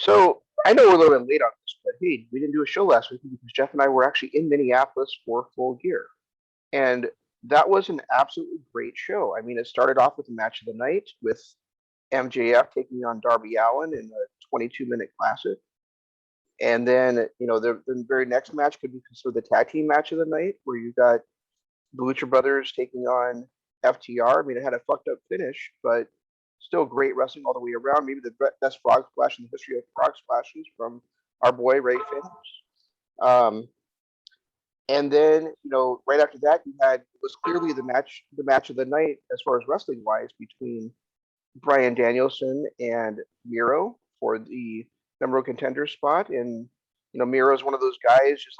So I know we're a little bit late on this, but hey, we didn't do a show last week because Jeff and I were actually in Minneapolis for Full Gear, and that was an absolutely great show. I mean, it started off with the match of the night with MJF taking on Darby Allin in a 22-minute classic, and then the very next match could be considered the tag team match of the night, where you got the Lucha Brothers taking on FTR. I mean, it had a fucked up finish, but still great wrestling all the way around. Maybe the best frog splash in the history of frog splashes from our boy Ray Finch. Um, and then right after that, you had was clearly the match of the night as far as wrestling wise between Brian Danielson and Miro for the number one contender spot. And Miro is one of those guys, just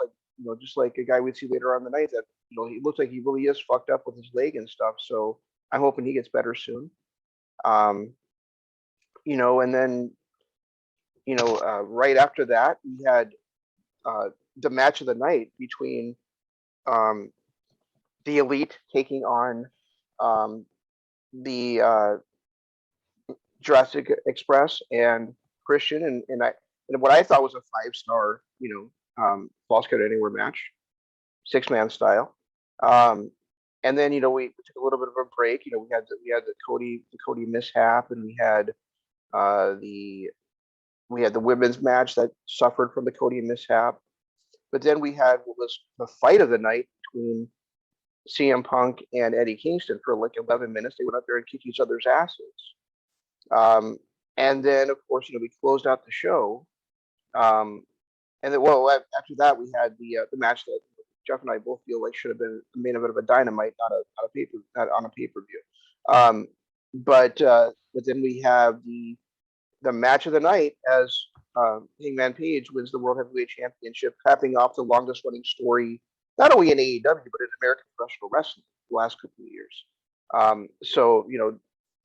like a guy we'd see later on in the night that he looks like he really is fucked up with his leg and stuff. So I'm hoping he gets better soon. Um, and then right after that, we had the match of the night between um, the Elite taking on the Jurassic Express and Christian, and what I thought was a 5-star, false count anywhere match, 6-man style. And then we took a little bit of a break. We had the Cody mishap, and the we had the women's match that suffered from the Cody mishap. But then we had what was the fight of the night between CM Punk and Eddie Kingston for like 11 minutes. They went up there and kicked each other's asses. And then, of course, we closed out the show. And then, after that, we had the match that Jeff and I both feel like should have been the main event of a Dynamite, not on a pay-per-view. But then we have the match of the night as Hangman Page wins the World Heavyweight Championship, capping off the longest running story, not only in AEW, but in American professional wrestling the last couple of years. So,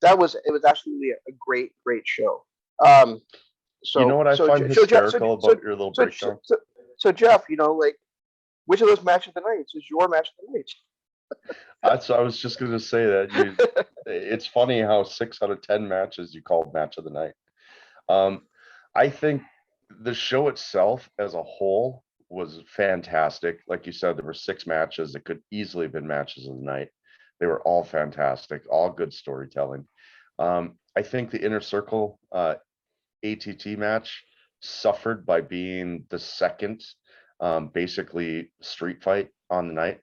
it was absolutely a great show. You know what I find hysterical about your little breakdown? So Jeff, like, which of those match of the nights is your match of the night? So I was just going to say that it's funny how 6 out of 10 matches you called match of the night. I think the show itself as a whole was fantastic. Like you said, there were 6 matches that could easily have been matches of the night. They were all fantastic, all good storytelling. I think the Inner Circle ATT match suffered by being the second basically street fight on the night.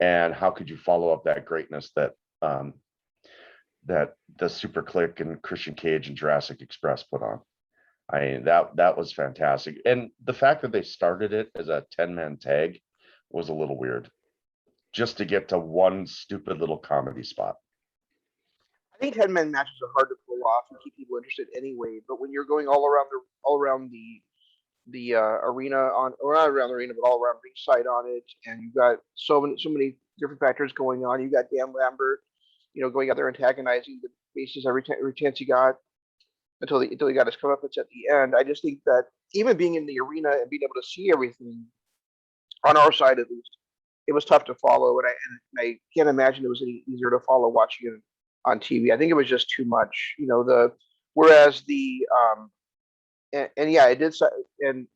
And how could you follow up that greatness that that the Super Click and Christian Cage and Jurassic Express put on? That was fantastic. And the fact that they started it as a 10-man tag was a little weird, just to get to one stupid little comedy spot. I think 10-man matches are hard to pull off and keep people interested anyway. But when you're going all around the arena or not around the arena, but all around ringside on it, and you've got so many different factors going on. You got Dan Lambert, going out there antagonizing the faces every chance he got until he got his comeuppance at the end. I just think that even being in the arena and being able to see everything on our side at least, it was tough to follow, and I can't imagine it was any easier to follow watching it on TV. I think it was just too much, whereas the yeah, it did. And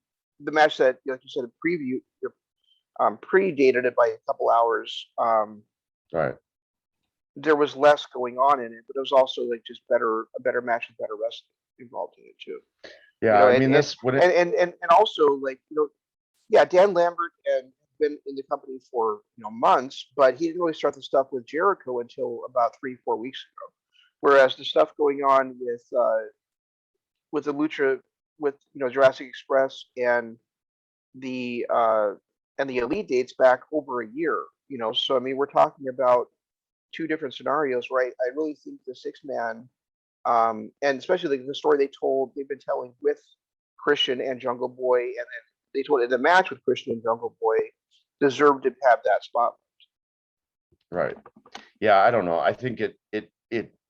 the match that, like you said, preview predated it by a couple hours. Right. There was less going on in it, but it was also like just a better match with better wrestling involved in it too. Yeah, I mean, and also, like, yeah, Dan Lambert had been in the company for months, but he didn't really start the stuff with Jericho until about 3-4 weeks ago. Whereas the stuff going on with the Lucha, with Jurassic Express and the Elite dates back over a year. So I mean, we're talking about 2 different scenarios, right? I really think the 6-man, and especially the story they've been telling with Christian and Jungle Boy, and then they told it the match with Christian and Jungle Boy deserved to have that spotlight. Right. Yeah, I don't know. I think it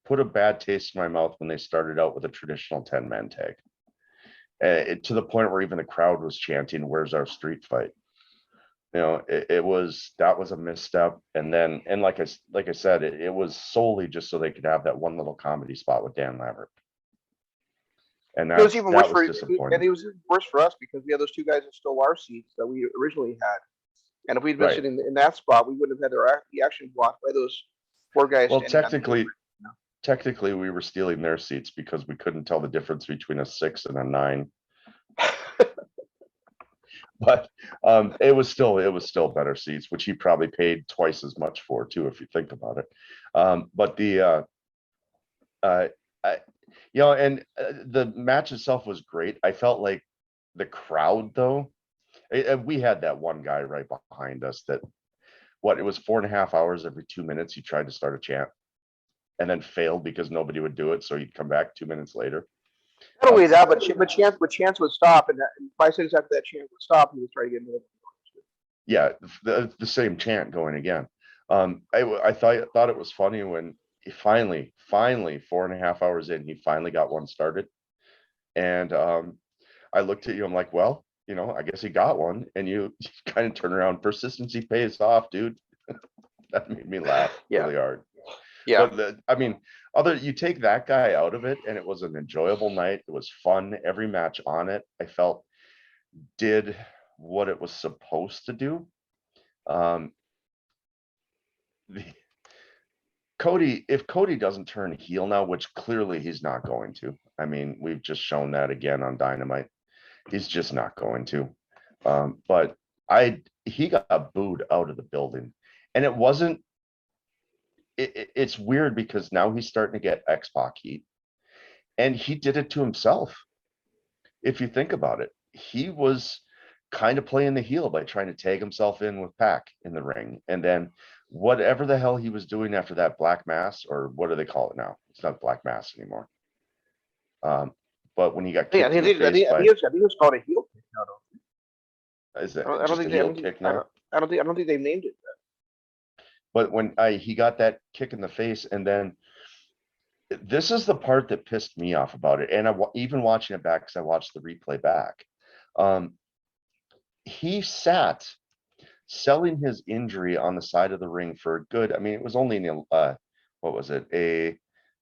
put a bad taste in my mouth when they started out with a traditional 10-man tag. To the point where even the crowd was chanting, "Where's our street fight?" That was a misstep. And like I said, it was solely just so they could have that one little comedy spot with Dan Lambert. And It was even worse that was for, disappointing. and it was even worse for us because we had those two guys that stole our seats that we originally had. And if we'd been Right. sitting in that spot, we wouldn't have had the action blocked by those four guys. Well, standing on the apron, technically we were stealing their seats because we couldn't tell the difference between a 6 and a 9. But it was still better seats, which he probably paid twice as much for too, if you think about it. But the and the match itself was great. I felt like the crowd though, we had that one guy right behind us that it was 4.5 hours every 2 minutes he tried to start a chant and then failed because nobody would do it, so he'd come back 2 minutes later. Not only that, but Chance would stop, and 5 seconds after that chant would stop, he would try to get another. Yeah, the same chant going again. I thought it was funny when he finally 4.5 hours in, he finally got one started, and I looked at you, I'm like, well, I guess he got one, and you kind of turn around. Persistency pays off, dude. That made me laugh really hard. Yeah. But you take that guy out of it, and it was an enjoyable night. It was fun. Every match on it, I felt, did what it was supposed to do. If Cody doesn't turn heel now, which clearly he's not going to. I mean, we've just shown that again on Dynamite. He's just not going to. But he got booed out of the building, and it wasn't. It's weird because now he's starting to get X-Pac heat, and he did it to himself. If you think about it, he was kind of playing the heel by trying to tag himself in with Pac in the ring, and then whatever the hell he was doing after that black mass, or what do they call it now? It's not black mass anymore. But when he got kicked in the face I think it was called a heel kick now. Is it just a heel kick now? I don't think they've named it that. But when he got that kick in the face, and then this is the part that pissed me off about it, and even watching it back because I watched the replay back. He sat selling his injury on the side of the ring for a good. I mean, it was only what was it, a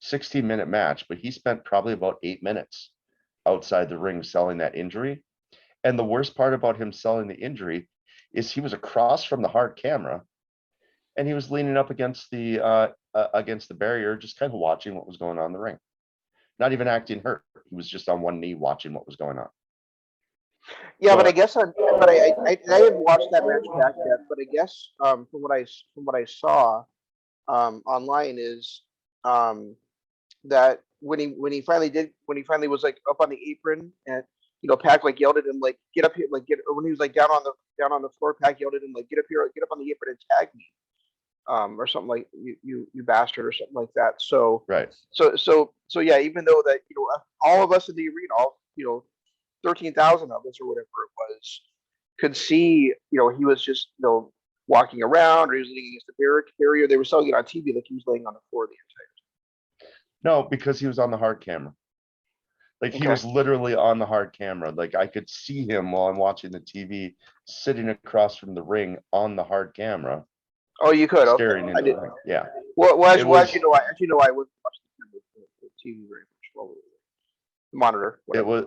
16-minute match, but he spent probably about 8 minutes outside the ring selling that injury. And the worst part about him selling the injury is he was across from the hard camera, and he was leaning up against the barrier, just kind of watching what was going on in the ring. Not even acting hurt. He was just on one knee watching what was going on. Yeah, so, but I guess I haven't watched that match back yet. But I guess from what I saw online is that when he finally was like up on the apron, and Pac like yelled at him like, get up here, like when he was like down on the floor, Pac yelled at him like, get up here, get up on the apron and tag me, or something like you bastard or something like that. So right. So yeah, even though that all of us in the arena, all 13,000 of us or whatever it was, could see he was just walking around, or he was leaning against the barrier. They were selling it on TV like he was laying on the floor the entire time. No, because he was on the hard camera. Like he was literally on the hard camera. Like I could see him while I'm watching the TV, sitting across from the ring on the hard camera. Oh, you could. Staring into the ring. Yeah. Well, as you know, I was watching the TV very much. Well, the monitor. Whatever. It was.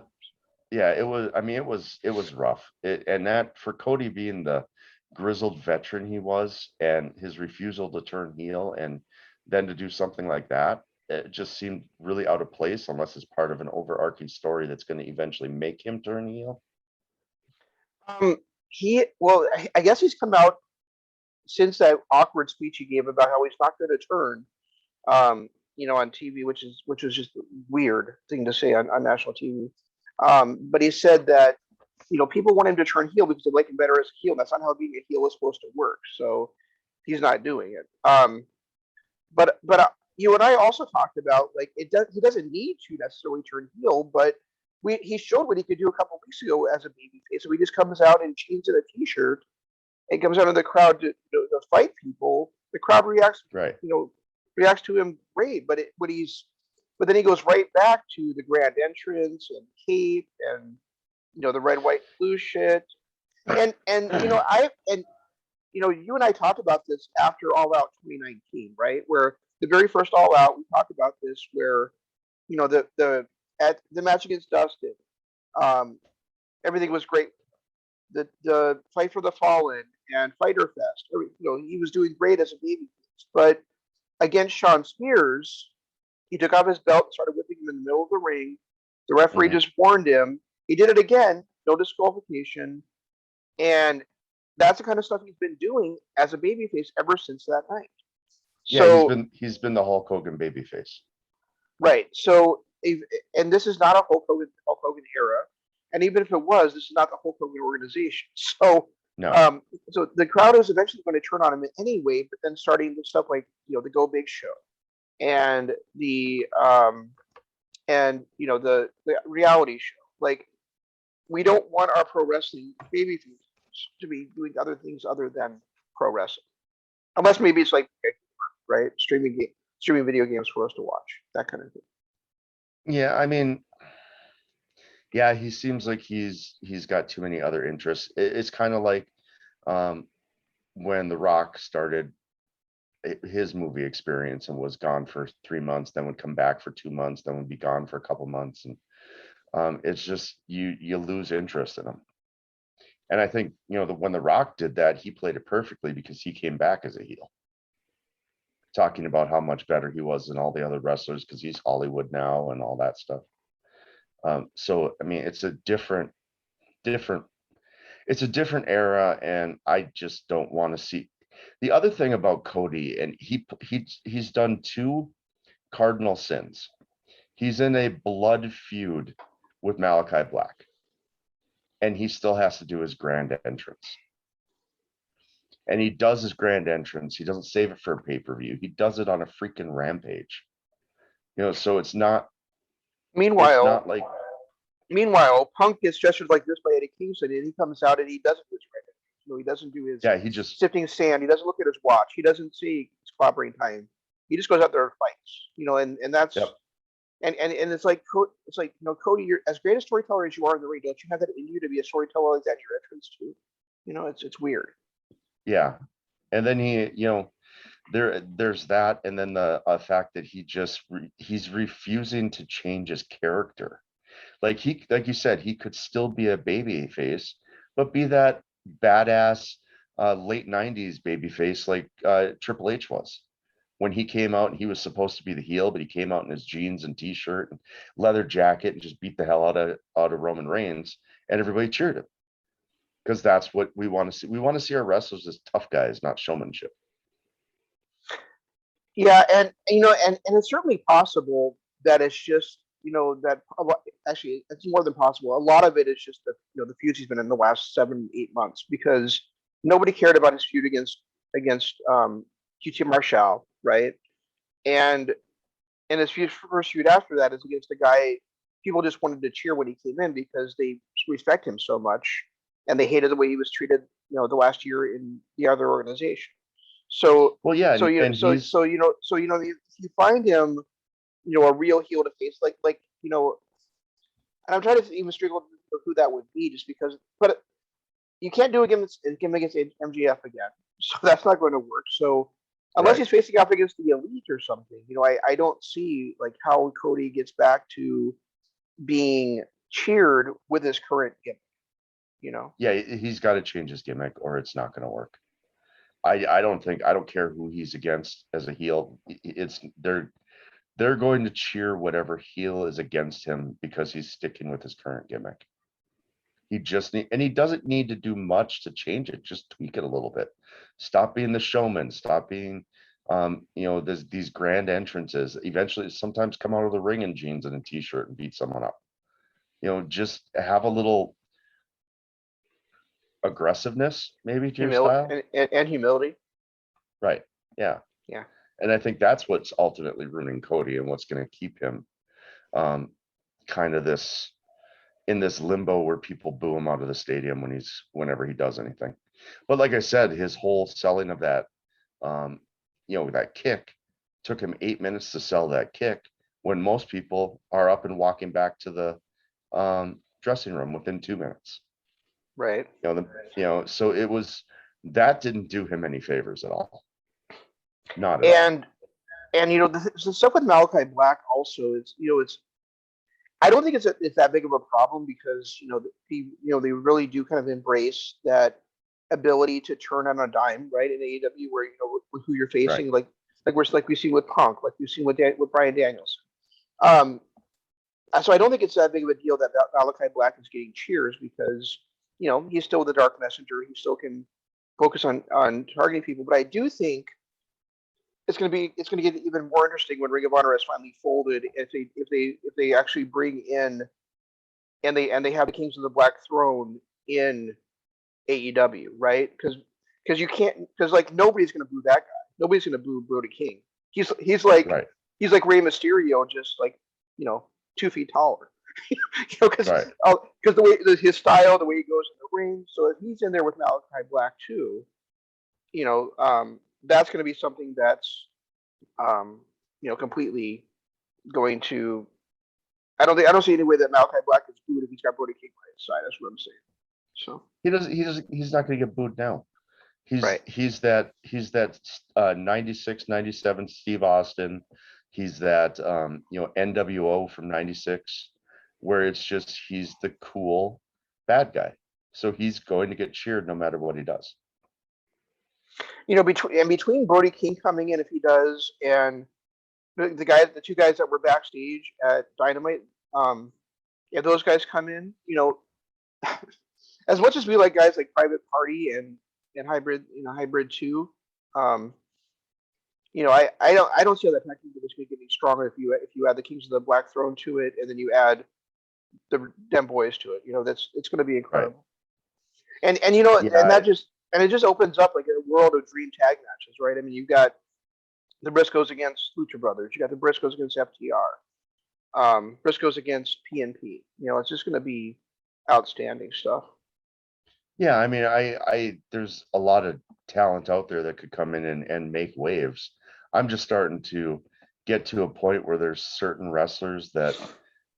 Yeah, it was. I mean, it was rough. And that, for Cody being the grizzled veteran he was, and his refusal to turn heel, and then to do something like that, it just seemed really out of place, unless it's part of an overarching story that's going to eventually make him turn heel. I guess he's come out since that awkward speech he gave about how he's not going to turn, on TV, which was just a weird thing to say on national TV. But he said that, people want him to turn heel because they like him better as a heel. That's not how being a heel is supposed to work. So he's not doing it. But you and I also talked about, like, he doesn't need to necessarily turn heel, but he showed what he could do a couple weeks ago as a babyface. So he just comes out and changes a T-shirt and comes out of the crowd to fight people. The crowd reacts, right? Reacts to him great, but then he goes right back to the grand entrance and cape and the red, white, blue shit. And you and I talked about this after All Out 2019, right? Where the very first All Out, we talked about this, where the at the match against Dustin, um, everything was great. The fight for the Fallen and Fighter Fest, he was doing great as a babyface. But against Sean Spears, he took off his belt and started whipping him in the middle of the ring. The referee just warned him. He did it again, no disqualification, and that's the kind of stuff he's been doing as a babyface ever since that night. Yeah, So he's been the Hulk Hogan babyface. right. So and this is not a Hulk Hogan era, and even if it was, this is not the Hulk Hogan organization. So No. so the crowd is eventually going to turn on him anyway. But then starting with stuff like the Go Big Show and the the reality show. Like, we don't want our pro wrestling baby to be doing other things other than pro wrestling, unless maybe it's like, right, streaming video games for us to watch, that kind of thing. Yeah, I mean, yeah, he seems like he's got too many other interests. It's kind of like when The Rock started his movie experience and was gone for 3 months, then would come back for 2 months, then would be gone for a couple months, and it's just you lose interest in him. And I think when The Rock did that, he played it perfectly because he came back as a heel, talking about how much better he was than all the other wrestlers because he's Hollywood now and all that stuff. So I mean, it's a different era, and I just don't want to see. The other thing about Cody, and he's done 2 cardinal sins. He's in a blood feud with Malachi Black, and he still has to do his grand entrance. And he does his grand entrance. He doesn't save it for a pay-per-view. He does it on a freaking Rampage. So it's not like. Meanwhile, Punk gets gestured like this by Eddie Kingston, and he comes out and he doesn't do his right. He doesn't do his He just sifting sand. He doesn't look at his watch. He doesn't see his clobbering time. He just goes out there and fights. And that's Yep. and it's like Cody, you're as great a storyteller as you are in the ring. Don't you have that in you to be a storyteller like that in your entrance too? It's weird. Yeah, and then there's that, and then the fact that he's refusing to change his character. Like you said, he could still be a baby face, but be that badass late 90s baby face like Triple H was. When he came out and he was supposed to be the heel, but he came out in his jeans and t-shirt and leather jacket and just beat the hell out of Roman Reigns, and everybody cheered him. Because that's what we want to see. We want to see our wrestlers as tough guys, not showmanship. Yeah, and it's certainly possible that it's just that actually it's more than possible. A lot of it is just the feuds he's been in the last 7-8 months, because nobody cared about his feud against QT Marshall, right? And his first feud after that is against a guy people just wanted to cheer when he came in because they respect him so much, and they hated the way he was treated, the last year in the other organization. So well, yeah, so if you find him, a real heel to face, and I'm trying to even struggle with who that would be, just because, but you can't do him against MGF again, so that's not going to work. So unless he's facing off against the Elite or something, I don't see how Cody gets back to being cheered with his current gimmick. Yeah, he's got to change his gimmick or it's not going to work. I don't care who he's against as a heel. They're going to cheer whatever heel is against him because he's sticking with his current gimmick. He doesn't need to do much to change it. Just tweak it a little bit. Stop being the showman. Stop being, these grand entrances. Eventually, sometimes come out of the ring in jeans and a t-shirt and beat someone up. Just have a little aggressiveness, maybe, to your style. And humility. Right. Yeah. Yeah. And I think that's what's ultimately ruining Cody and what's going to keep him kind of in this limbo where people boo him out of the stadium whenever he does anything. But like I said, his whole selling of that, that kick took him 8 minutes to sell that kick, when most people are up and walking back to the dressing room within 2 minutes. Right. So it was, that didn't do him any favors at all. Not at all. And the stuff with Malachi Black also is, I don't think it's that big of a problem because they really do kind of embrace that ability to turn on a dime, right? In AEW, where with who you're Right. facing, like we've seen with Punk, like we've seen with Bryan Danielson. Um, so I don't think it's that big of a deal that Malachi Black is getting cheers because he's still the Dark Messenger. He still can focus on targeting people. But I do think it's gonna get even more interesting when Ring of Honor has finally folded. If they actually bring in and they have the Kings of the Black Throne in AEW, right? Because you can't like nobody's gonna boo that guy. Nobody's gonna boo Brody King. He's like Right. he's like Rey Mysterio, just like 2 feet taller. Because Right. the way his style, the way he goes in the ring. So if he's in there with Malachi Black too, that's going to be something that's completely going to. I don't see any way that Malachi Black is booed if he's got Brody King by his side. That's what I'm saying. So He's not going to get booed now. right. He's that 96, 97 Steve Austin. He's that NWO from 96, where it's just he's the cool bad guy. So he's going to get cheered no matter what he does. Between Brody King coming in if he does, and the two guys that were backstage at Dynamite, yeah, those guys come in. As much as we like guys like Private Party and Hybrid 2, I don't see how that tag team division can get any stronger if you add the Kings of the Black Throne to it, and then you add the Dem Boys to it. It's going to be incredible. Right. And it just opens up like a world of dream tag matches, right? I mean, you've got the Briscoes against Lucha Brothers, you got the Briscoes against FTR, Briscoes against PNP. It's just going to be outstanding stuff. Yeah, I mean, I there's a lot of talent out there that could come in and make waves. I'm just starting to get to a point where there's certain wrestlers that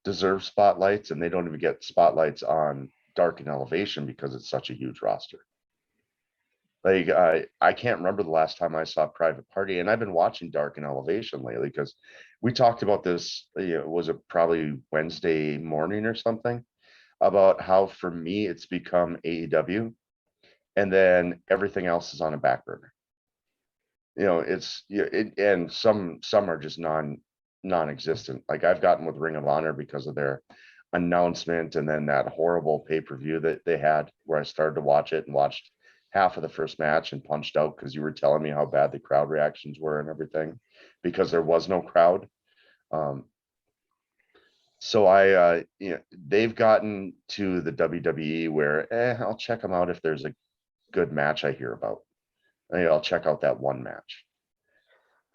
deserve spotlights and they don't even get spotlights on Dark and Elevation because it's such a huge roster. Like I can't remember the last time I saw Private Party, and I've been watching Dark and Elevation lately because we talked about this. Was it probably Wednesday morning or something? About how for me it's become AEW, and then everything else is on a back burner. And some are just non-existent. Like I've gotten with Ring of Honor because of their announcement, and then that horrible pay-per-view that they had where I started to watch it and watched half of the first match and punched out because you were telling me how bad the crowd reactions were and everything because there was no crowd. So they've gotten to the WWE where I'll check them out if there's a good match I hear about. I'll check out that one match.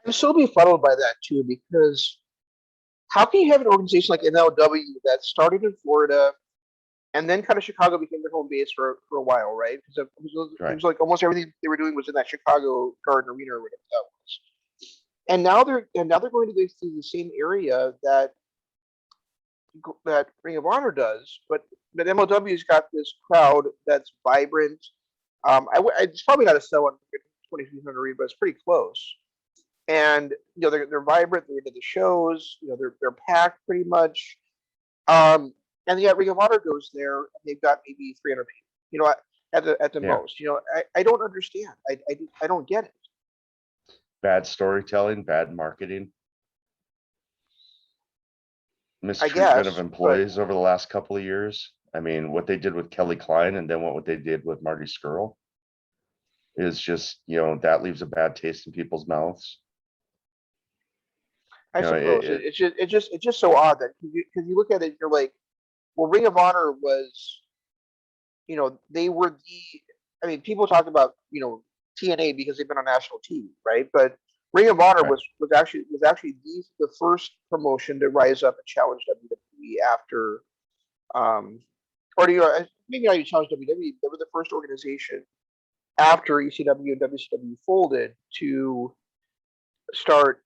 I'm so befuddled by that too, because how can you have an organization like MLW that started in Florida and then kind of Chicago became their home base for a while, right? Because it was like almost everything they were doing was in that Chicago Garden Arena or whatever that was. And now they're going to go through the same area that Ring of Honor does, but MLW's got this crowd that's vibrant. It's probably not a sell on 2,300 arena, but it's pretty close. And they're vibrant. They're into the shows. They're packed pretty much. And yet Ring of Honor goes there, and they've got maybe 300 people. At the most. I don't understand. I don't get it. Bad storytelling, bad marketing. Mistreatment of employees over the last couple of years. I mean, what they did with Kelly Klein and then what they did with Marty Scurll is just, that leaves a bad taste in people's mouths. I suppose it's just so odd that because you look at it, you're like, well, Ring of Honor was, they were people talk about TNA because they've been on national TV, right? But Ring of Honor was actually the first promotion to rise up and challenge WWE after, maybe not even challenge WWE. They were the first organization after ECW and WCW folded to start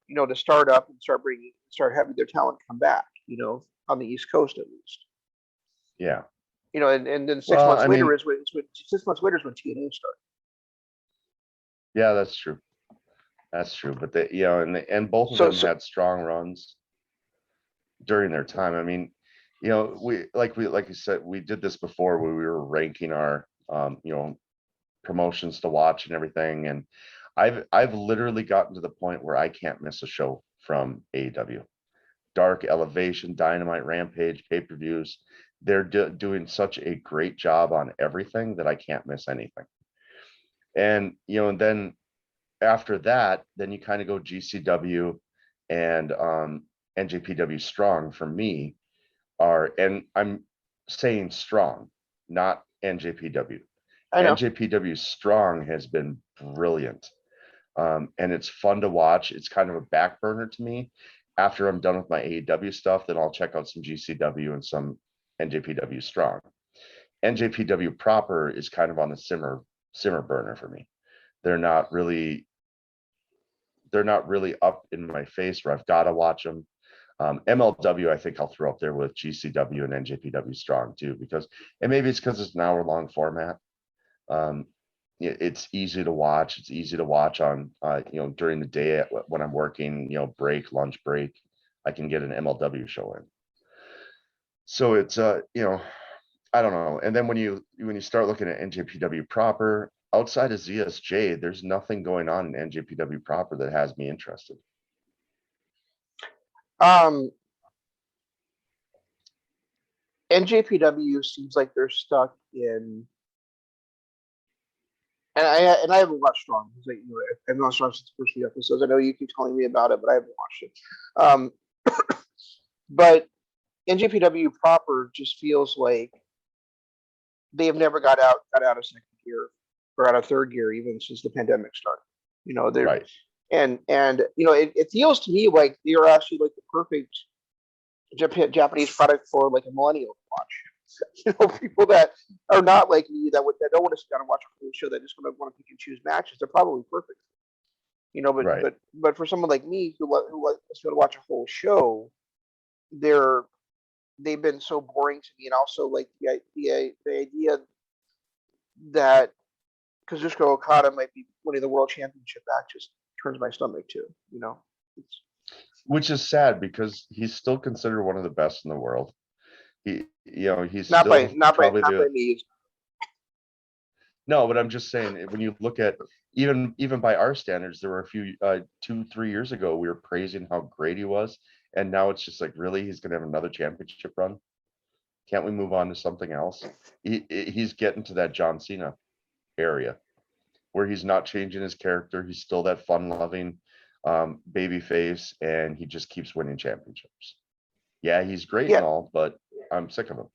up and start having their talent come back, on the East Coast at least. Yeah. And then 6 months later is when 6 months later is when TNA started. Yeah, that's true. That's true. But and both of them had strong runs during their time. I mean, like you said, we did this before where we were ranking our promotions to watch and everything. And I've literally gotten to the point where I can't miss a show from AEW. Dark, Elevation, Dynamite, Rampage, pay-per-views. They're doing such a great job on everything that I can't miss anything. And and then after that, then you kind of go GCW and NJPW Strong for me and I'm saying Strong, not NJPW. I know. NJPW Strong has been brilliant. And it's fun to watch. It's kind of a back burner to me. After I'm done with my AEW stuff, then I'll check out some GCW and some NJPW Strong. NJPW proper is kind of on the simmer burner for me. They're not really up in my face where I've got to watch them. MLW, I think I'll throw up there with GCW and NJPW Strong too, and maybe it's because it's an hour-long format. It's easy to watch. It's easy to watch on, during the day when I'm working, lunch break, I can get an MLW show in. So it's, I don't know. And then when you start looking at NJPW proper, outside of ZSJ, there's nothing going on in NJPW proper that has me interested. NJPW seems like they're stuck in, and I haven't watched Strong. Like, I've not watched Strong since the first few episodes. I know you keep telling me about it, but I haven't watched it. But NJPW proper just feels like they have never got out of second gear or out of third gear even since the pandemic started. They're right. And it feels to me like they're actually like the perfect Japanese product for like a millennial to watch. People that are not like me that don't want to sit down and watch a full show, that just want to pick and choose matches. They're probably perfect. Right. But for someone like me who wants to watch a whole show, they've been so boring to me, and also like the idea that Kazuchika Okada might be winning the world championship back just turns my stomach too. Which is sad because he's still considered one of the best in the world. He's not still by me. No, but I'm just saying, when you look at even by our standards, there were a few 2-3 years ago we were praising how great he was, and now it's just like, really, he's going to have another championship run? Can't we move on to something else? He's getting to that John Cena area where he's not changing his character. He's still that fun-loving baby face, and he just keeps winning championships. Yeah, he's great and all, but I'm sick of him.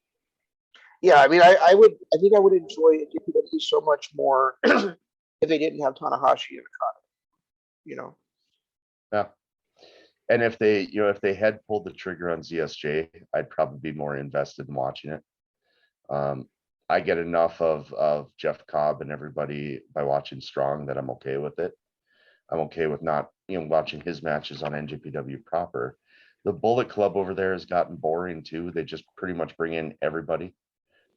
Yeah, I mean, I think I would enjoy NJPW so much more if they didn't have Tanahashi and Okada. Yeah. And if they had pulled the trigger on ZSJ, I'd probably be more invested in watching it. I get enough of Jeff Cobb and everybody by watching Strong that I'm okay with it. I'm okay with not watching his matches on NJPW proper. The Bullet Club over there has gotten boring too. They just pretty much bring in everybody.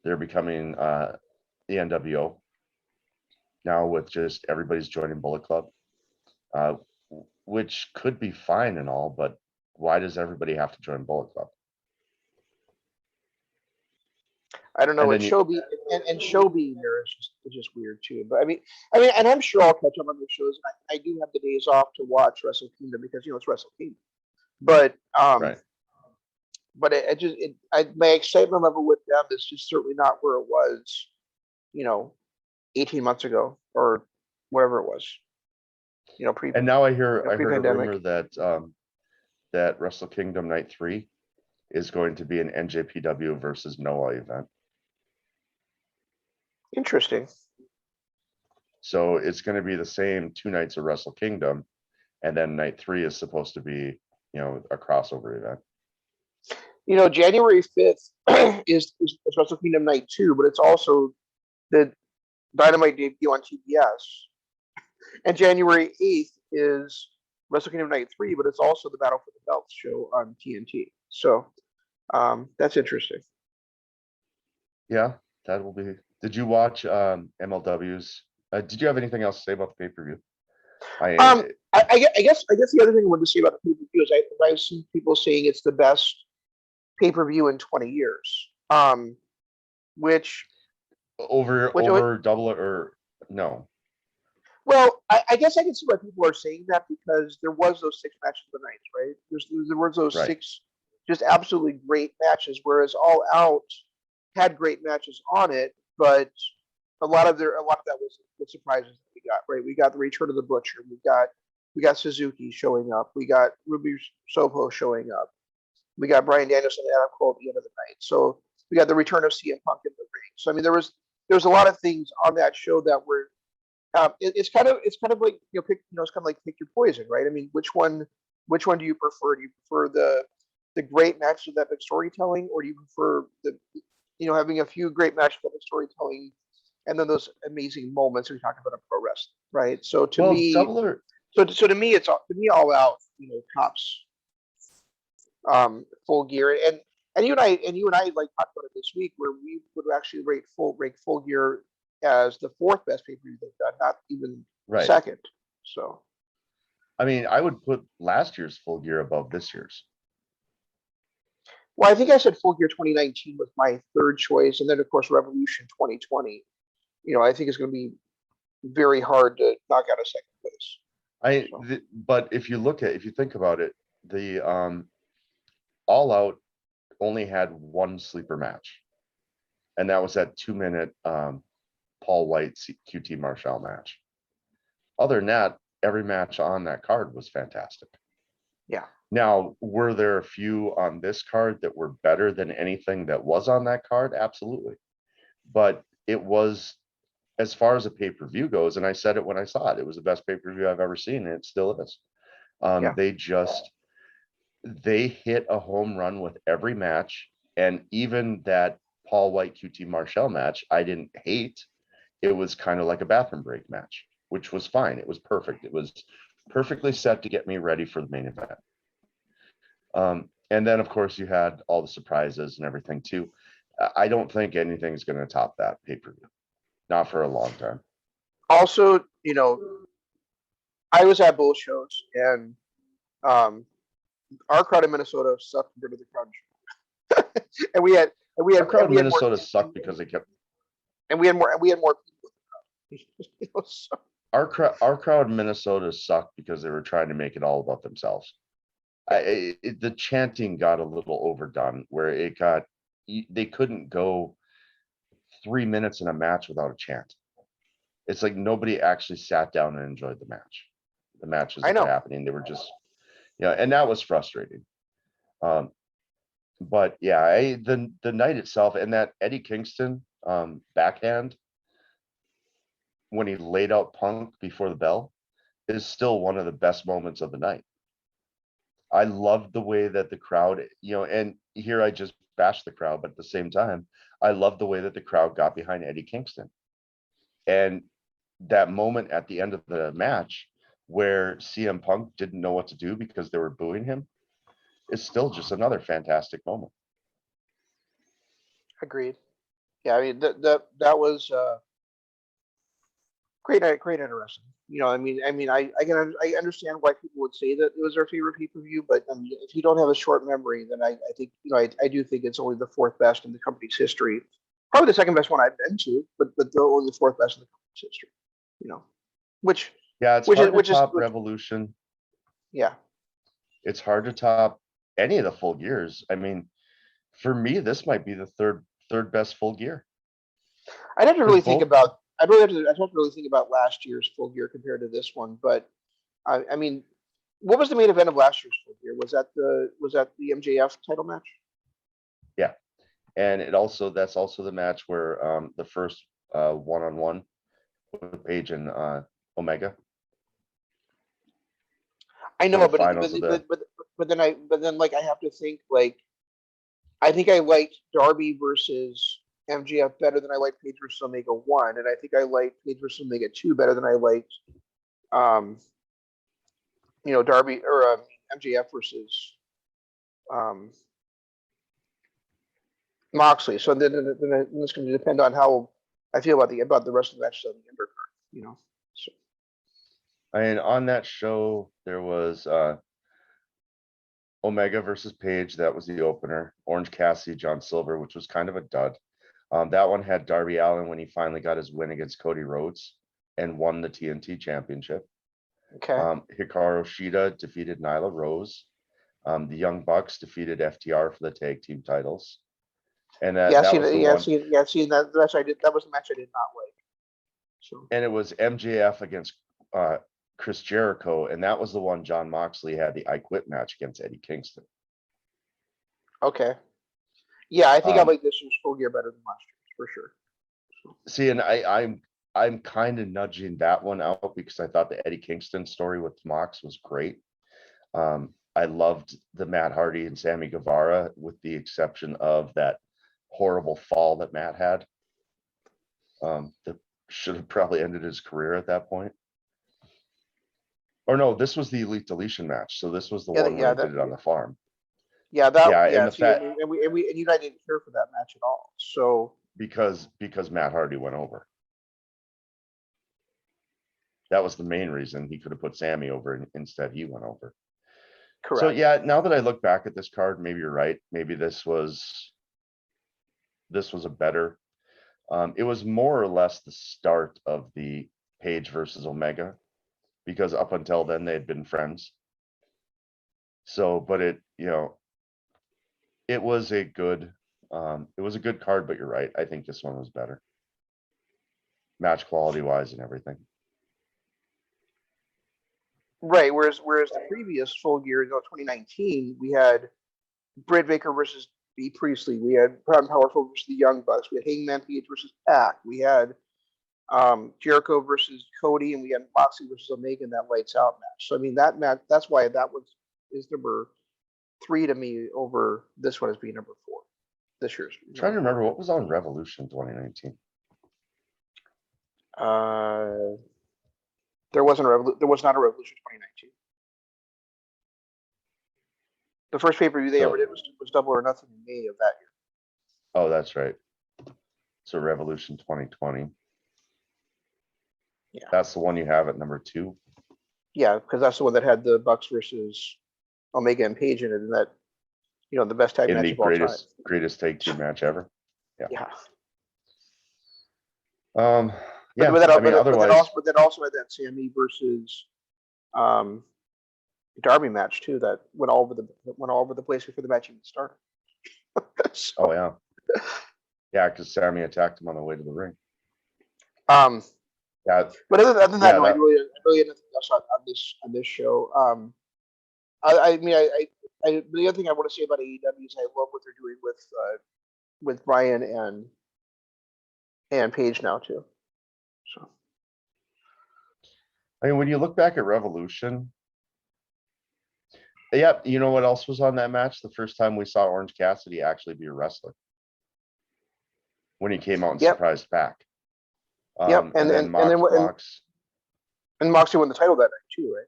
They're becoming the NWO now, with just everybody's joining Bullet Club, which could be fine and all, but why does everybody have to join Bullet Club? I don't know. And show being there is just weird too. But I mean, and I'm sure I'll catch up on those shows. I do have the days off to watch Wrestle Kingdom because it's Wrestle Kingdom. But right. But my excitement level with them is just certainly not where it was, 18 months ago or whatever it was. And now I heard a rumor that Wrestle Kingdom Night 3 is going to be an NJPW versus Noah event. Interesting. So it's going to be the same 2 nights of Wrestle Kingdom, and then night 3 is supposed to be, a crossover event. January 5th is Wrestle Kingdom Night 2, but it's also the Dynamite debut on TBS. And January 8th is Wrestle Kingdom Night 3, but it's also the Battle for the Belts show on TNT. So that's interesting. Yeah, that will be. Did you watch MLW's? Did you have anything else to say about the pay-per-view? I guess the other thing I wanted to say about the pay-per-view is I've seen people saying it's the best pay-per-view in 20 years. Which over double or no? Well, I guess I can see why people are saying that, because there was those 6 matches of the night, right? There was those Right. 6 just absolutely great matches, whereas All Out had great matches on it, but a lot of that was the surprises that we got, right? We got the return of the Butcher, we got Suzuki showing up, we got Ruby Soho showing up, we got Bryan Danielson and Adam Cole at the end of the night, so we got the return of CM Punk in the ring. So I mean, there was a lot of things on that show that were it's kind of like it's kind of like pick your poison, right? I mean, which one do you prefer? Do you prefer the great matches with epic storytelling, or do you prefer the having a few great matches with epic storytelling and then those amazing moments we talk about in pro wrestling, right? So to me, to me, All Out, tops Full Gear, and you and I like talked about it this week, where we would actually rate Full Gear as the 4th best pay-per-view they've done, not even second. So, I mean, I would put last year's Full Gear above this year's. Well, I think I said Full Gear 2019 was my 3rd choice, and then of course Revolution 2020. I think it's going to be very hard to knock out a 2nd place. But if you think about it, the All Out only had one sleeper match, and that was that 2-minute Paul White QT Marshall match. Other than that, every match on that card was fantastic. Yeah. Now, were there a few on this card that were better than anything that was on that card? Absolutely. But it was, as far as a pay-per-view goes, and I said it when I saw it, it was the best pay-per-view I've ever seen, and it still is. They hit a home run with every match, and even that Paul White QT Marshall match, I didn't hate. It was kind of like a bathroom break match, which was fine. It was perfect. It was perfectly set to get me ready for the main event. And then, of course, you had all the surprises and everything, too. I don't think anything's going to top that pay-per-view. Not for a long time. Also, I was at both shows, and our crowd in Minnesota sucked compared to the crowd. and we had our crowd in Minnesota sucked because they kept. And we had more people. So. Our crowd in Minnesota sucked because they were trying to make it all about themselves. The chanting got a little overdone, where they couldn't go 3 minutes in a match without a chant. It's like nobody actually sat down and enjoyed the match. The matches that were happening, they were just, and that was frustrating. But yeah, the night itself, and that Eddie Kingston backhand when he laid out Punk before the bell is still one of the best moments of the night. I loved the way that the crowd, and here I just bashed the crowd, but at the same time, I loved the way that the crowd got behind Eddie Kingston. And that moment at the end of the match where CM Punk didn't know what to do because they were booing him is still just another fantastic moment. Agreed. Yeah, I mean that was great, interesting. I understand why people would say that it was their favorite pay-per-view, but I mean, if you don't have a short memory, then I think I do think it's only the 4th best in the company's history. Probably the 2nd best one I've been to, but only the 4th best in the company's history. Which it's hard to top Revolution. Yeah, it's hard to top any of the Full Gears. I mean, for me, this might be the third best Full Gear. I'd have to really think about. I'd have to really think about last year's Full Gear compared to this one. But I mean, what was the main event of last year's Full Gear? Was that the MJF title match? Yeah, and that's also the match where the first one-on-one with Page and Omega. I know, but then I have to think, like, I think I liked Darby versus MJF better than I liked Page versus Omega 1, and I think I liked Page versus Omega 2 better than I liked Darby or MJF versus Moxley. So then it's going to depend on how I feel about the rest of the matches on the undercard. So. And on that show, there was Omega versus Page, that was the opener. Orange Cassidy, John Silver, which was kind of a dud. That one had Darby Allin when he finally got his win against Cody Rhodes and won the TNT Championship. Okay. Hikaru Shida defeated Nyla Rose. The Young Bucks defeated FTR for the tag team titles. And that was the one. That's I did. That was the match I did not like. So. And it was MJF against Chris Jericho, and that was the one John Moxley had the I Quit match against Eddie Kingston. Okay. Yeah, I think I like this year's Full Gear better than last year's for sure. So. See, and I'm kind of nudging that one out because I thought the Eddie Kingston story with Mox was great. I loved the Matt Hardy and Sammy Guevara, with the exception of that horrible fall that Matt had. That should have probably ended his career at that point. Or no, this was the Elite Deletion match. So this was the one where they did it on the farm. Yeah, and you and I didn't care for that match at all. So because Matt Hardy went over. That was the main reason. He could have put Sammy over, and instead he went over. Correct. So yeah, now that I look back at this card, maybe you're right. Maybe this was a better. It was more or less the start of the Page versus Omega, because up until then they had been friends. So, but it was a good card, but you're right. I think this one was better, match quality wise and everything. Right. Whereas the previous Full Gear, 2019, we had Britt Baker versus B. Priestley. We had Proud and Powerful versus the Young Bucks. We had Hangman Page versus Pac. We had Jericho versus Cody, and we had Moxley versus Omega in that Lights Out match. So I mean that match. That's why that is number 3 to me over this one as being number 4. This year's. I'm trying to remember what was on Revolution 2019. There was not a Revolution 2019. The first pay-per-view they ever did was Double or Nothing in May of that year. Oh, that's right. So Revolution 2020. Yeah. That's the one you have at number 2. Yeah, because that's the one that had the Bucks versus Omega and Page in it, and that, the best tag match of all time. Greatest tag team match ever. Yeah. Yeah. But then also had that Sammy versus Darby match too that went all over the place before the match even started. So, oh yeah. Yeah, because Sammy attacked him on the way to the ring. Yeah. But other than that, I really had nothing else on this show. The other thing I want to say about AEW is I love what they're doing with Bryan and Page now too. So, I mean, when you look back at Revolution, yeah, you know what else was on that match? The first time we saw Orange Cassidy actually be a wrestler, when he came out and surprised Pac. And then Moxley won the title that night too, right?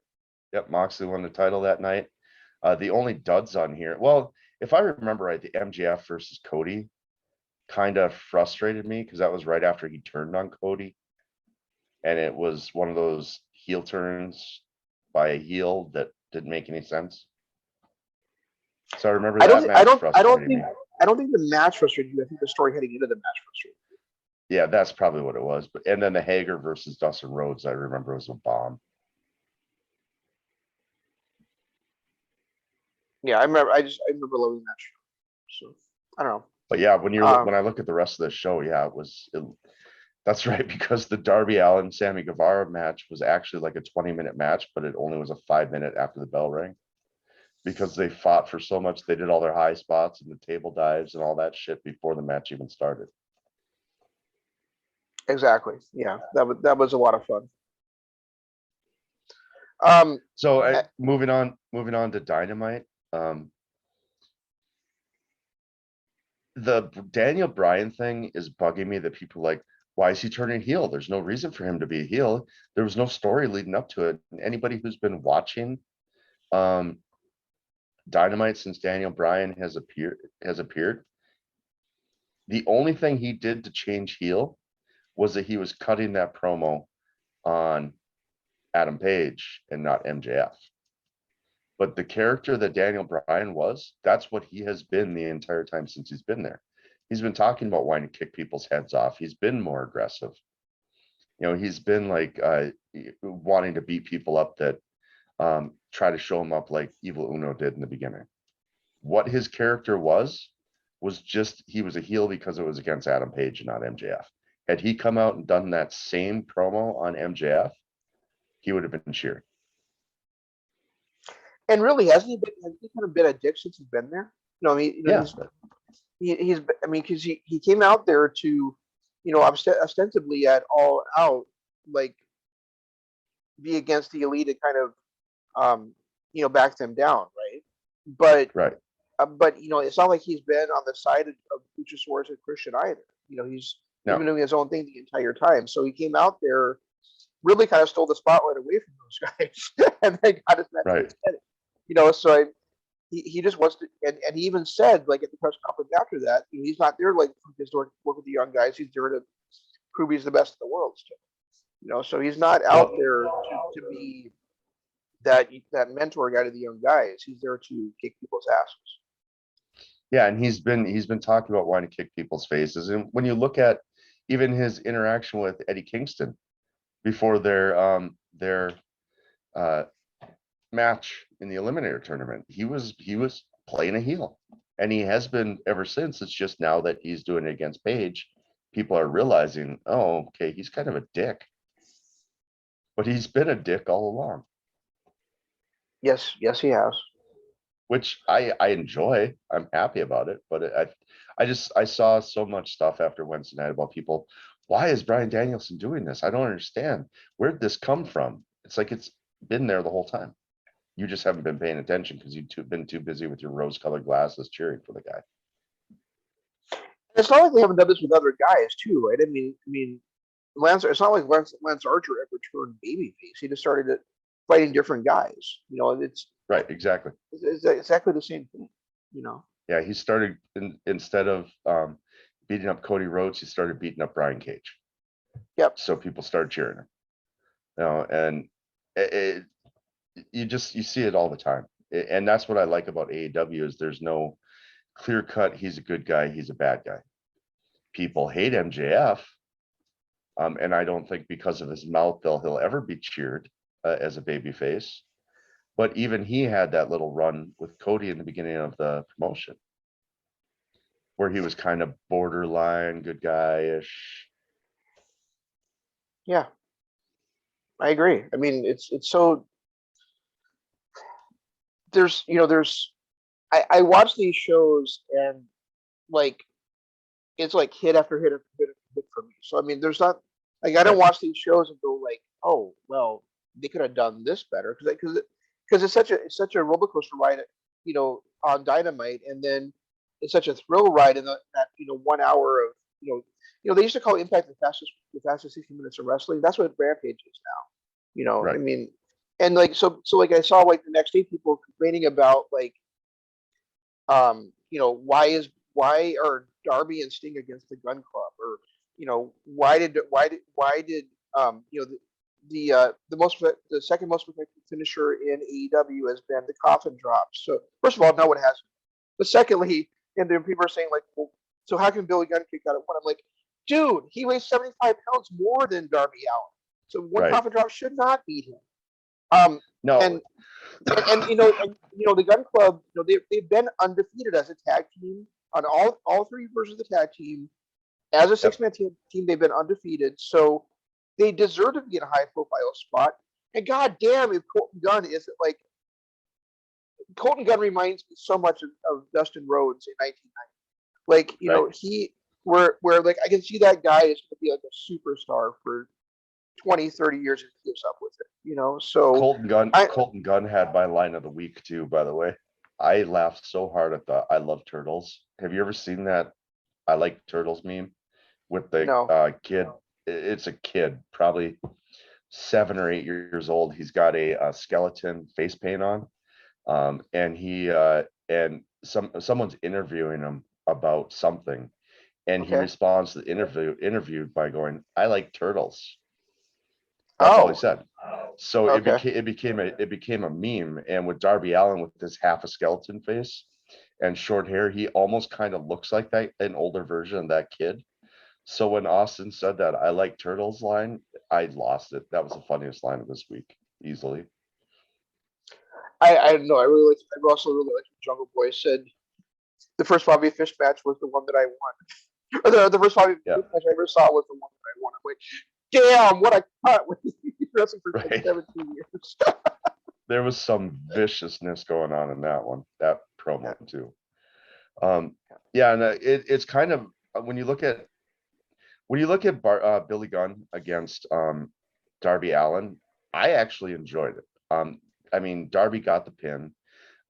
Yep, Moxley won the title that night. The only duds on here, well, if I remember right, the MJF versus Cody kind of frustrated me because that was right after he turned on Cody, and it was one of those heel turns by a heel that didn't make any sense. So I remember that match frustrated me. I don't think the match frustrated you. I think the story heading into the match frustrated you. Yeah, that's probably what it was. But and then the Hager versus Dustin Rhodes, I remember, was a bomb. Yeah, I remember loving that show. So I don't know. But yeah, when I look at the rest of the show, yeah, that's right, because the Darby Allin Sammy Guevara match was actually like a 20-minute match, but it only was a 5-minute after the bell rang, because they fought for so much. They did all their high spots and the table dives and all that shit before the match even started. Exactly. Yeah, that was a lot of fun. So moving on to Dynamite. The Daniel Bryan thing is bugging me, that people like, why is he turning heel? There's no reason for him to be a heel. There was no story leading up to it. And anybody who's been watching Dynamite since Daniel Bryan has appeared, the only thing he did to change heel was that he was cutting that promo on Adam Page and not MJF. But the character that Daniel Bryan was, that's what he has been the entire time since he's been there. He's been talking about wanting to kick people's heads off. He's been more aggressive. He's been like wanting to beat people up that try to show him up like Evil Uno did in the beginning. What his character was just he was a heel because it was against Adam Page and not MJF. Had he come out and done that same promo on MJF, he would have been cheered. And really, has he kind of been a dick since he's been there? I mean, Yeah. he's I mean, because he came out there to, ostensibly at All Out, like, be against the Elite and kind of, back them down, right? But Right. It's not like he's been on the side of Luchasaurus and Christian either. He's been doing his own thing the entire time. So he came out there, really kind of stole the spotlight away from those guys, and then got his match. Right. So he just wants to, and he even said, like, at the press conference after that, he's not there like just to work with the young guys. He's there to prove he's the best in the world still. So he's not out there to be that mentor guy to the young guys. He's there to kick people's asses. Yeah, and he's been talking about wanting to kick people's faces. And when you look at even his interaction with Eddie Kingston before their match in the Eliminator tournament, he was playing a heel, and he has been ever since. It's just now that he's doing it against Page, people are realizing, oh, okay, he's kind of a dick, but he's been a dick all along. Yes, he has. Which I enjoy. I'm happy about it, but I saw so much stuff after Wednesday night about people. Why is Bryan Danielson doing this? I don't understand. Where did this come from? It's like it's been there the whole time. You just haven't been paying attention because you've been too busy with your rose-colored glasses cheering for the guy. It's not like they haven't done this with other guys too, right? I mean, Lance. It's not like Lance Archer ever turned babyface. He just started fighting different guys. It's right, exactly. It's exactly the same thing. Yeah, he started instead of beating up Cody Rhodes, he started beating up Brian Cage. Yep. So people started cheering him. And you see it all the time, and that's what I like about AEW is there's no clear cut. He's a good guy. He's a bad guy. People hate MJF, and I don't think because of his mouth he'll ever be cheered as a babyface. But even he had that little run with Cody in the beginning of the promotion, where he was kind of borderline good guy-ish. Yeah, I agree. I mean, it's so there's I watch these shows and like it's like hit after hit after hit after hit for me. So I mean, there's not like I don't watch these shows and go like, oh well, they could have done this better because it's such a roller coaster ride, on Dynamite, and then it's such a thrill ride in that 1 hour of they used to call Impact the fastest 60 minutes of wrestling. That's what Rampage is now. Right. I mean, and like so like I saw like the next day people complaining about like why are Darby and Sting against the Gun Club, or why did the second most effective finisher in AEW has been the coffin drops. So first of all, no, it hasn't. But secondly, and then people are saying like, well, so how can Billy Gunn kick out at one? I'm like, dude, he weighs 75 pounds more than Darby Allin, so one coffin drop should not beat him. No. And the Gun Club, they've been undefeated as a tag team on all three versions of the tag team. As a six-man team, they've been undefeated, so they deserve to be in a high-profile spot. And goddamn, if Colton Gunn isn't like Colton Gunn reminds me so much of Dustin Rhodes in 1990. He where like I can see that guy is going to be like a superstar for 20, 30 years if he gives up with it. So Colton Gunn had my line of the week too, by the way. I laughed so hard at the I love turtles. Have you ever seen that I like turtles meme with the kid? It's a kid, probably 7 or 8 years old. He's got a skeleton face paint on, and he and someone's interviewing him about something, and he responds to the interviewed by going, "I like turtles." That's all he Oh, said. So okay. it became a meme. And with Darby Allin with this half a skeleton face and short hair, he almost kind of looks like that an older version of that kid. So when Austin said that I like turtles line, I lost it. That was the funniest line of this week, easily. I don't know. I also really liked when Jungle Boy said the first Bobby Fish match was the one that I won. Or the first Bobby Yeah, Fish match I ever saw was the one that I won. I'm like, damn, what a cut! He's wrestling for like right. 17 years. There was some viciousness going on in that promo too. Yeah, and it's kind of when you look at Billy Gunn against Darby Allin, I actually enjoyed it. I mean, Darby got the pin.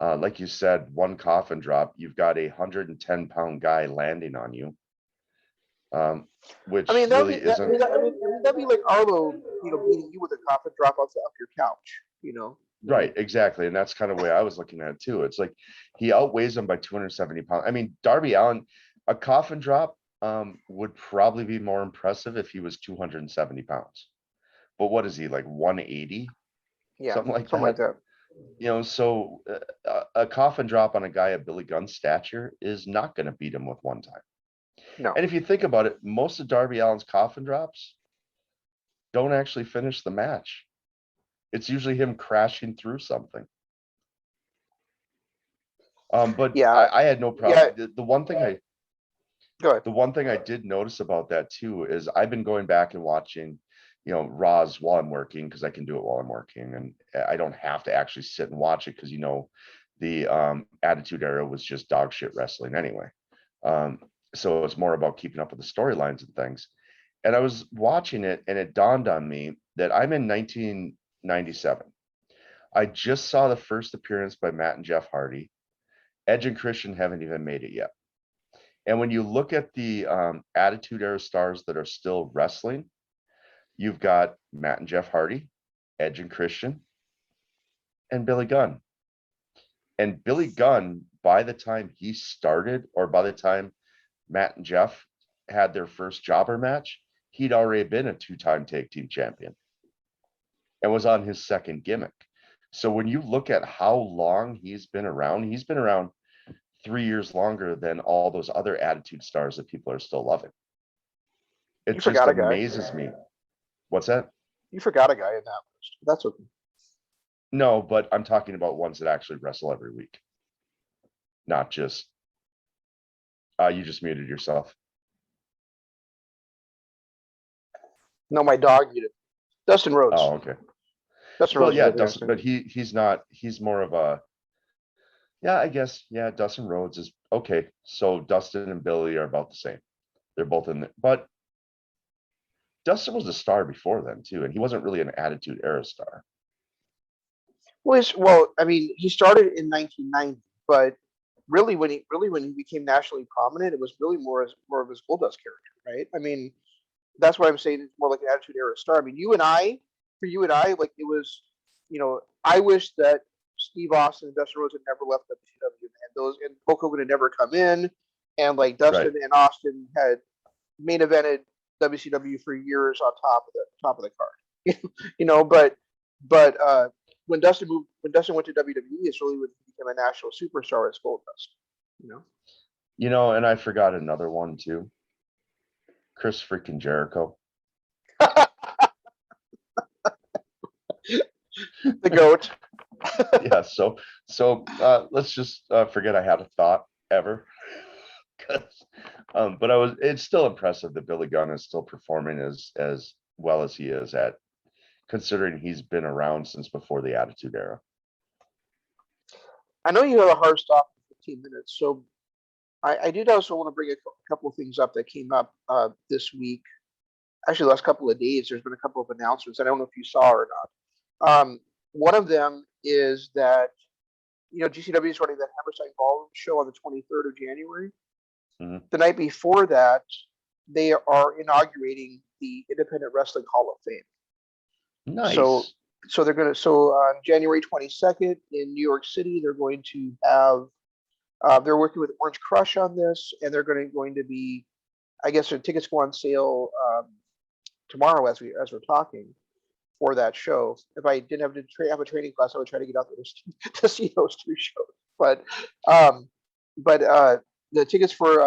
Like you said, one coffin drop, you've got a 110-pound guy landing on you, I which mean, really isn't that'd be like Arlo, beating you with a coffin drop off your couch. right. Exactly, and that's kind of the way I was looking at it too. It's like he outweighs him by 270 pounds. I mean, Darby Allin, a coffin drop would probably be more impressive if he was 270 pounds. But what is he, like 180, Yeah, something like something like that? that. So a coffin drop on a guy of Billy Gunn's stature is not going to beat him with one time. No. And if you think about it, most of Darby Allin's coffin drops don't actually finish the match. It's usually him crashing through something. But Yeah. I had no Yeah. problem. The one thing Go ahead. I did notice about that too is I've been going back and watching, Raws while I'm working because I can do it while I'm working, and I don't have to actually sit and watch it because the Attitude Era was just dog shit wrestling anyway. So it's more about keeping up with the storylines and things. And I was watching it, and it dawned on me that I'm in 1997. I just saw the first appearance by Matt and Jeff Hardy. Edge and Christian haven't even made it yet. And when you look at the Attitude Era stars that are still wrestling, you've got Matt and Jeff Hardy, Edge and Christian, and Billy Gunn. And Billy Gunn, by the time he started, or by the time Matt and Jeff had their first jobber match, he'd already been a two-time tag team champion and was on his second gimmick. So when you look at how long he's been around 3 years longer than all those other Attitude stars that people are still loving. It You just forgot a guy. amazes me. What's that? You forgot a guy in that list. That's okay. No, but I'm talking about ones that actually wrestle every week, not just. You just muted yourself. No, my dog did it. Dustin Rhodes. Oh, okay. Dustin Well, Rhodes. yeah, Dustin, but he's not. He's more of a. Yeah, I guess. Yeah, Dustin Rhodes is okay. So Dustin and Billy are about the same. They're both in there, but Dustin was a star before then too, and he wasn't really an Attitude Era star. Well, I mean, he started in 1990, but really when he became nationally prominent, it was really more of his Goldust character, right? I mean, that's why I'm saying it's more like an Attitude Era star. I mean, for you and I, like it was, I wish that Steve Austin and Dustin Rhodes had never left WCW, and Hulk Hogan had never come in, and like Dustin Right. and Austin had main evented WCW for years on top of the card, but when Dustin went to WWE, it's really when he became a national superstar as Goldust. And I forgot another one too. Chris freaking Jericho. The GOAT. Yeah. So let's just forget I had a thought ever. But it's still impressive that Billy Gunn is still performing as well as he is at, considering he's been around since before the Attitude Era. I know you have a hard stop in 15 minutes, so I did also want to bring a couple of things up that came up this week. Actually, the last couple of days, there's been a couple of announcements. I don't know if you saw or not. One of them is that GCW is running that Hammerstein Ballroom show on the 23rd of January. Mm-hmm. The night before that, they are inaugurating the Independent Wrestling Hall of Fame. Nice. So they're going to on January 22nd in New York City, they're going to have they're working with Orange Crush on this, and they're going to be, I guess their tickets go on sale tomorrow as we're talking. for that show. If I didn't have to have a training class, I would try to get out there to see those two shows. But um, the tickets for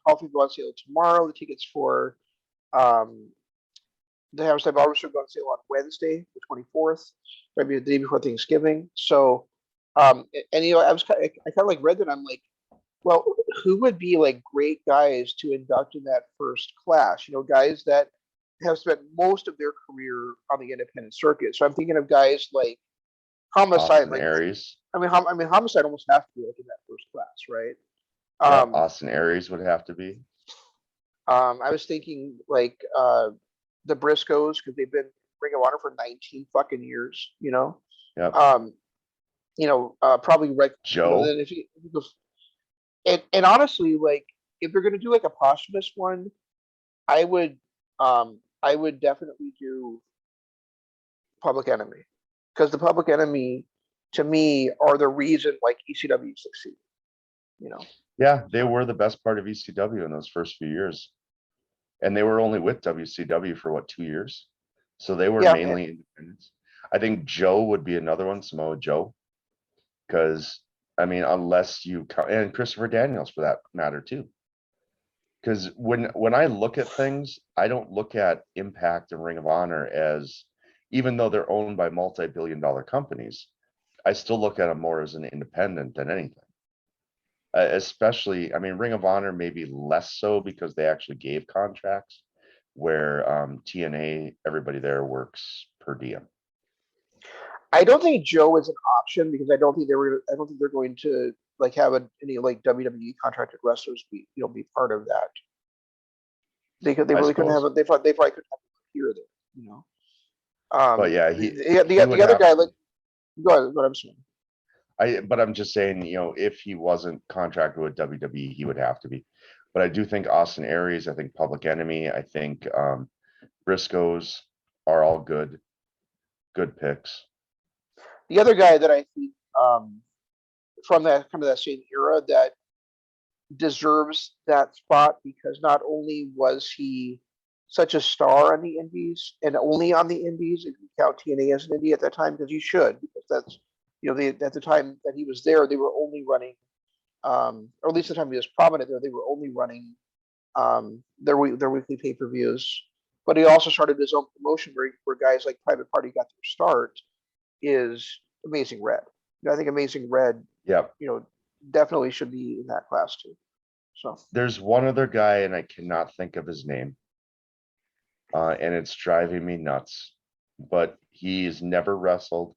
Hall of go on sale tomorrow. The tickets for the Hammerstein Barbershop go on sale on Wednesday, the 24th, maybe the day before Thanksgiving. So, and I was I kind of like read that. I'm like, well, who would be like great guys to induct in that first class? Guys that have spent most of their career on the independent circuit. So I'm thinking of guys like Homicide. Austin Aries. Homicide almost has to be like in that first class, right? Yeah, Austin Aries would have to be. I was thinking like the Briscoes, because they've been Ring of Honor for 19 fucking years. Yeah. Probably right. Joe. Then if you go, and honestly, like if they're gonna do like a posthumous one, I would definitely do Public Enemy, because the Public Enemy to me are the reason like ECW succeeded. Yeah, they were the best part of ECW in those first few years. And they were only with WCW for 2 years? So they were mainly independents. I think Joe would be another one, Samoa Joe. Because, unless you count, and Christopher Daniels for that matter too. Because when I look at things, I don't look at Impact and Ring of Honor as, even though they're owned by multi-billion-dollar companies, I still look at them more as an independent than anything. Especially, Ring of Honor maybe less so because they actually gave contracts, where TNA, everybody there works per diem. I don't think Joe is an option, because I don't think they're going to like have any like WWE contracted wrestlers be part of that. They really couldn't have it. They probably couldn't have it here or there. But yeah, the other guy, like, go ahead. I'm sorry. But I'm just saying, if he wasn't contracted with WWE, he would have to be. But I do think Austin Aries, I think Public Enemy, I think Briscoes are all good picks. The other guy that I think from that kind of that same era that deserves that spot, because not only was he such a star on the indies, and only on the indies, if you count TNA as an indie at that time, because you should, because that's at the time that he was there, they were only running, or at least the time he was prominent there, they were only running their weekly pay-per-views. But he also started his own promotion where guys like Private Party got their start, is Amazing Red. I think Amazing Red, definitely should be in that class too. So there's one other guy, and I cannot think of his name, and it's driving me nuts. But he's never wrestled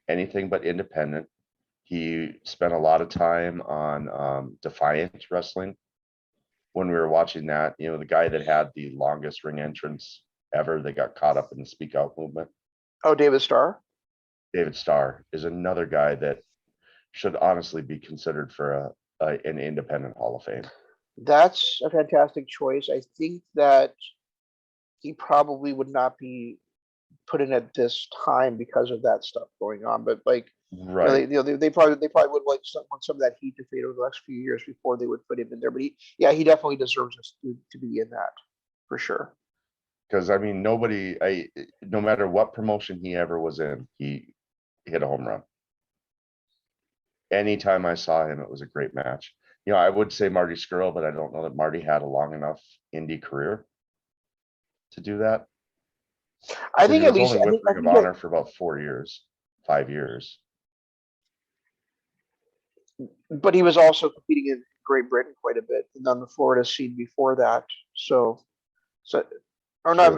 anything but independent. He spent a lot of time on Defiant Wrestling. When we were watching that, the guy that had the longest ring entrance ever, that got caught up in the Speak Out movement. Oh, David Starr? David Starr is another guy that should honestly be considered for an independent Hall of Fame. That's a fantastic choice. I think that he probably would not be put in at this time because of that stuff going on. But like, right, they probably would like some of that heat to fade over the next few years before they would put him in there. But he definitely deserves us to be in that for sure. Because no matter what promotion he ever was in, he hit a home run. Anytime I saw him, it was a great match. I would say Marty Scurll, but I don't know that Marty had a long enough indie career to do that. I think at least only with Ring of Honor for about 5 years. But he was also competing in Great Britain quite a bit, and on the Florida scene before that. Or not?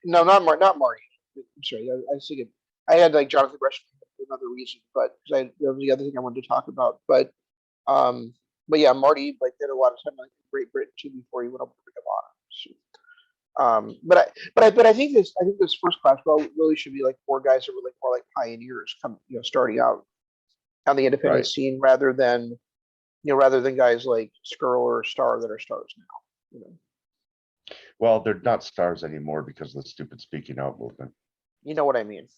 No, not Marty. I'm sorry. I was thinking I had like Jonathan Gresham for another reason, but that was the other thing I wanted to talk about. But yeah, Marty like did a lot of time like Great Britain too before he went over to Ring of Honor. But I think this first class really should be like 4 guys that were like more like pioneers starting out on the independent scene, rather than guys like Scurll or Starr that are stars now. Well, they're not stars anymore because of the stupid Speaking Out movement. You know what I mean?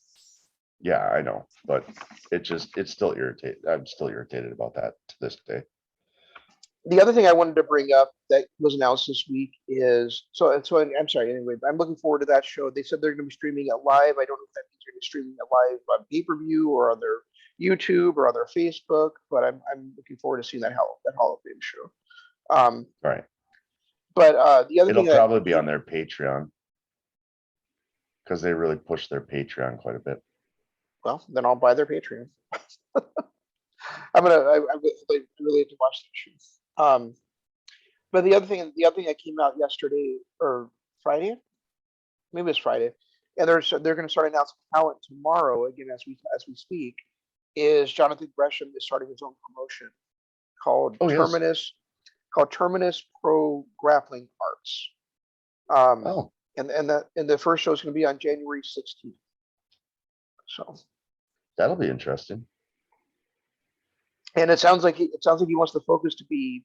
Yeah, I know, but it's still irritating. I'm still irritated about that to this day. The other thing I wanted to bring up that was announced this week is I'm sorry. Anyway, I'm looking forward to that show. They said they're going to be streaming it live. I don't know if that means they're going to be streaming it live on pay-per-view or on their YouTube or on their Facebook, but I'm looking forward to seeing that Hall of Fame show. Right. But the other It'll thing that probably be on their Patreon because they really push their Patreon quite a bit. well, then I'll buy their Patreon. I really have to watch that show. But the other thing that came out yesterday or Friday, maybe it's Friday, and they're going to start announcing talent tomorrow again as we speak. Is Jonathan Gresham is starting his own promotion called Terminus Pro Grappling Arts. And the first show is going to be on January 16th. So that'll be interesting. And it sounds like he wants the focus to be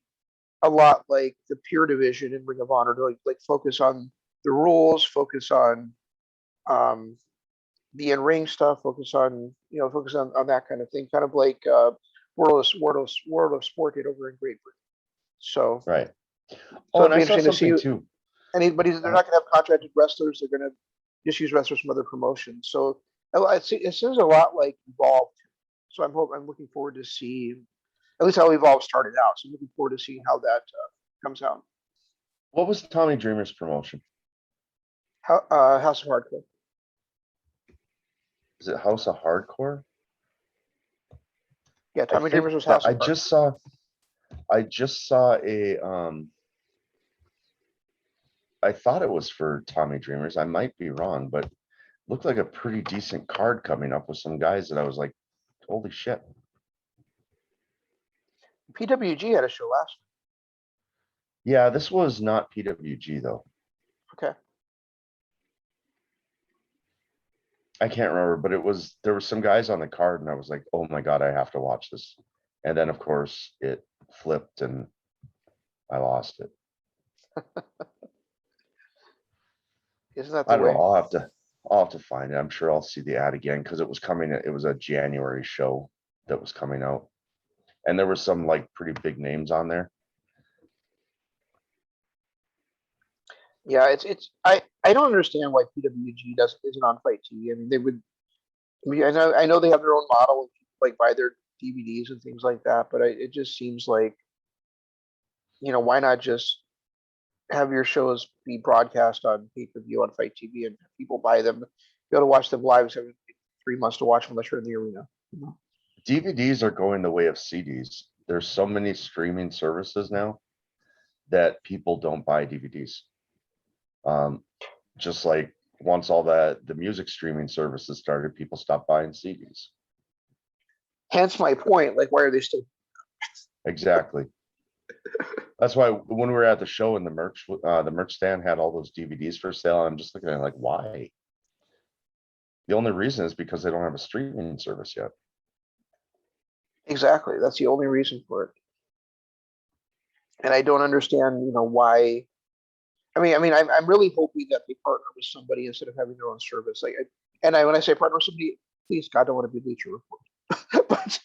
a lot like the Pure Division in Ring of Honor, to like focus on the rules, focus on the in-ring stuff, focus on that kind of thing, kind of like World of Sport did over in Great Britain. So right. So and I saw something too. They're not going to have contracted wrestlers. They're going to just use wrestlers from other promotions. So it seems a lot like Evolve. So I'm looking forward to see at least how Evolve started out. So I'm looking forward to seeing how that comes out. What was Tommy Dreamer's promotion? House of Hardcore. Is it House of Hardcore? Yeah, Tommy Dreamer's was House of Hardcore. I just saw a I thought it was for Tommy Dreamers. I might be wrong, but looked like a pretty decent card coming up with some guys that I was like, holy shit. PWG had a show last week. Yeah, this was not PWG though. Okay. I can't remember, but there were some guys on the card and I was like, oh my God, I have to watch this. And then of course it flipped and I lost it. Isn't that the I don't way? know. I'll have to find it. I'm sure I'll see the ad again because it was a January show that was coming out. And there were some like pretty big names on there. Yeah, I don't understand why PWG isn't on Fight TV. I mean, they would. I mean, I know they have their own model, like buy their DVDs and things like that. But it just seems like, why not just have your shows be broadcast on pay-per-view on Fight TV and people buy them, be able to watch them live every 3 months to watch them unless you're in the arena. DVDs are going the way of CDs. There's so many streaming services now that people don't buy DVDs. Just like once all the music streaming services started, people stopped buying CDs. Hence my point. Like, why are they still? Exactly. That's why when we were at the show and the merch stand had all those DVDs for sale, I'm just looking at it like, why? The only reason is because they don't have a streaming service yet. Exactly. That's the only reason for it. And I don't understand, why. I mean, I'm really hoping that they partner with somebody instead of having their own service. When I say partner with somebody, please, God, don't want to be Bleacher Report. But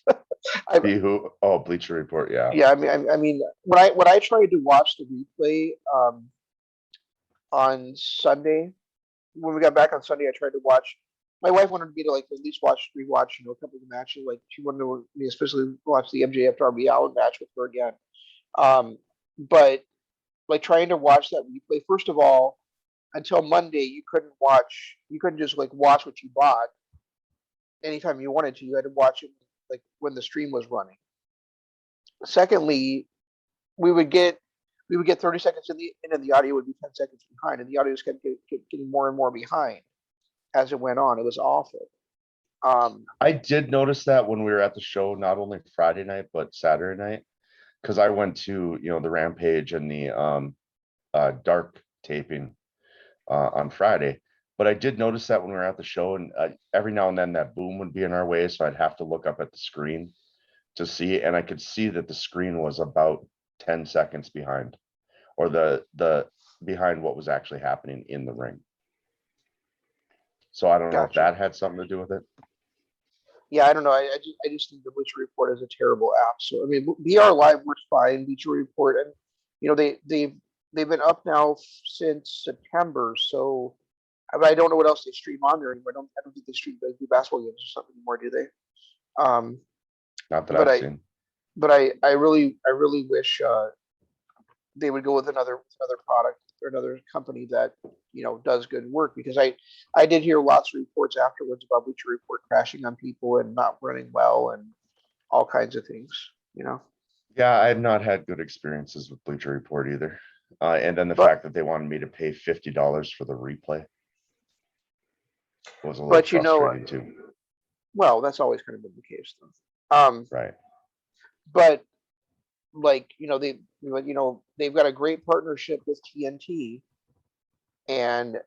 Bleacher Report, yeah. Yeah, I mean, when I tried to watch the replay on Sunday, when we got back on Sunday, I tried to watch. My wife wanted me to at least rewatch, a couple of the matches. Like she wanted me especially watch the MJF Darby Allin match with her again. But trying to watch that replay, first of all, until Monday, you couldn't just watch what you bought anytime you wanted to. You had to watch it when the stream was running. Secondly, we would get 30 seconds in, and the audio would be 10 seconds behind, and the audio just kept getting more and more behind as it went on. It was awful. I did notice that when we were at the show, not only Friday night but Saturday night, because I went to the Rampage and the Dark taping on Friday. But I did notice that when we were at the show, and every now and then that boom would be in our way, so I'd have to look up at the screen to see, and I could see that the screen was about 10 seconds behind, or the behind what was actually happening in the ring. So I don't know if that had something to do with it. Yeah, I don't know. I just think the Bleacher Report is a terrible app. So I mean, BR Live works fine. Bleacher Report, and you know they've been up now since September. So I don't know what else they stream on there anymore. I don't think they stream the basketball games or something anymore, do they? Not that But I've I seen. but I really wish they would go with another product or another company that does good work, because I did hear lots of reports afterwards about Bleacher Report crashing on people and not running well and all kinds of things. Yeah, I have not had good experiences with Bleacher Report either. And then the But fact that they wanted me to pay $50 for the replay was a little frustrating too. well, that's always kind of been the case though. Right. But like they've got a great partnership with TNT, and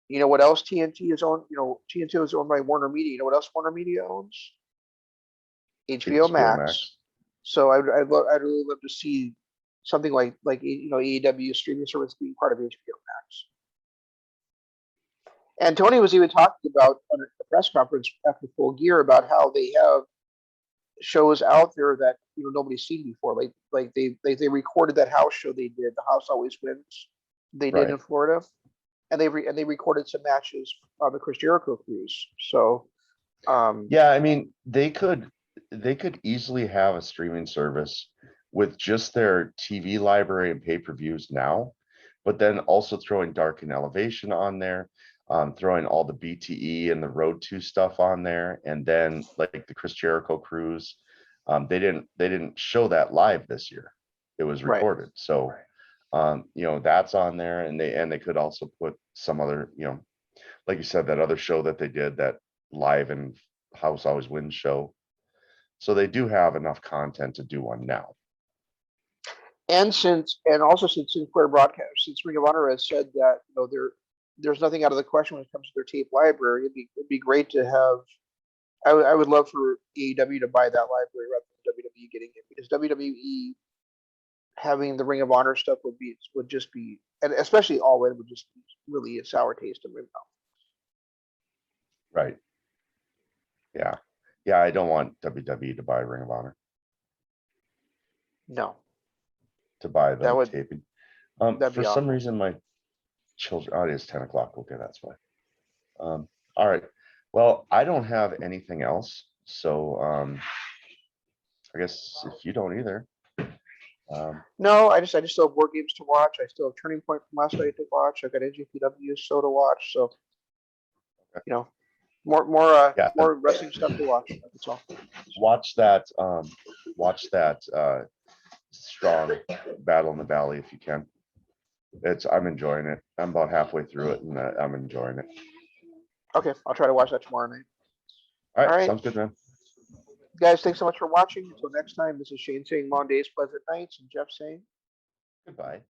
you know what else TNT is owned? TNT is owned by Warner Media. You know what else Warner Media owns? HBO HBO Max. Max. So I'd really love to see something like AEW streaming service being part of HBO Max. And Tony was even talking about on a press conference after Full Gear about how they have shows out there that nobody's seen before. Like they recorded that house show they did, The House Always Wins. They did in Right. Florida, and they recorded some matches on the Chris Jericho cruise. So Yeah, I mean, they could easily have a streaming service with just their TV library and pay-per-views now, but then also throwing Dark and Elevation on there, throwing all the BTE and the Road to stuff on there, and then like the Chris Jericho cruise. They didn't show that live this year. It was right. recorded. So that's on there, and they could also put some other, like you said, that other show that they did, that live and House Always Wins show. So they do have enough content to do one now. And also since Sinclair Broadcast, since Ring of Honor has said that there's nothing out of the question when it comes to their tape library, it'd be great to have. I would love for AEW to buy that library rather than WWE getting it, because WWE having the Ring of Honor stuff would just be, and especially All In, would just be really a sour taste in my mouth. Right. Yeah. Yeah, I don't want WWE to buy Ring of Honor. No. To buy the That would taping. that'd For be some awful. reason, my children, oh, it is 10 o'clock. Okay, that's why. All right. Well, I don't have anything else. So I guess if you don't either. No, I just still have board games to watch. I still have Turning Point from last night to watch. I've got NJPW show to watch. So more wrestling stuff to watch. That's all. Watch that Strong Battle in the Valley if you can. I'm enjoying it. I'm about halfway through it, and I'm enjoying it. Okay, I'll try to watch that tomorrow night. All right. Sounds good, man. Guys, thanks so much for watching. Until next time, this is Shane saying Mondays, pleasant nights, and Jeff saying goodbye.